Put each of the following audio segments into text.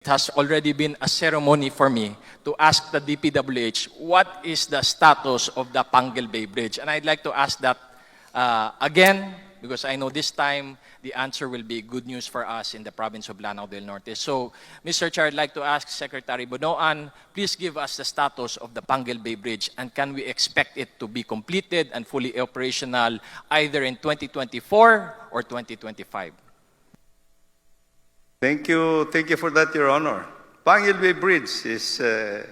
It has already been a ceremony for me to ask the DPWH what is the status of the Panguil Bay Bridge. And I'd like to ask that again, because I know this time the answer will be good news for us in the province of Lanao del Norte. So, Mr. Chair, I'd like to ask Secretary Bonoan, please give us the status of the Panguil Bay Bridge, and can we expect it to be completed and fully operational either in 2024 or 2025? Thank you for that, Your Honor. Panguil Bay Bridge is a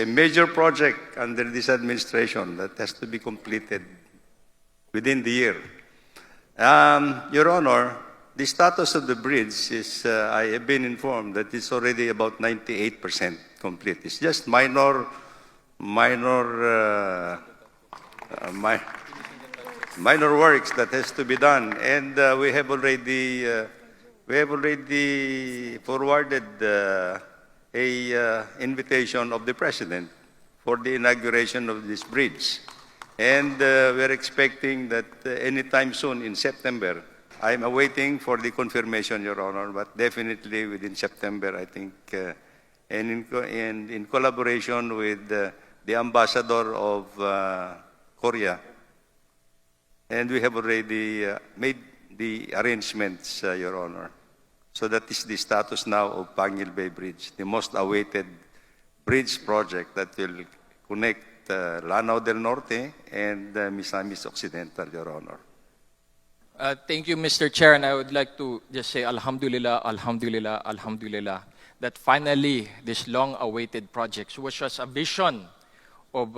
major project under this administration that has to be completed within the year. Your Honor, the status of the bridge is, I have been informed that it's already about 98% complete. It's just minor works that has to be done, and we have already forwarded a invitation of the President for the inauguration of this bridge. And we're expecting that anytime soon in September. I'm awaiting for the confirmation, Your Honor, but definitely within September, I think, and in collaboration with the Ambassador of Korea. And we have already made the arrangements, Your Honor. So that is the status now of Panguil Bay Bridge, the most awaited bridge project that will connect Lanao del Norte and Misamis Occidental, Your Honor. Thank you, Mr. Chair, and I would like to just say Alhamdulillah, Alhamdulillah, Alhamdulillah, that finally this long-awaited project, which was a vision of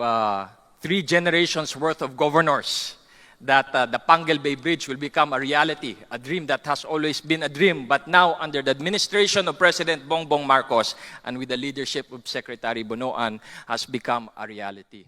3 generations worth of governors, that the Panguil Bay Bridge will become a reality, a dream that has always been a dream, but now under the administration of President Bongbong Marcos and with the leadership of Secretary Bonoan has become a reality.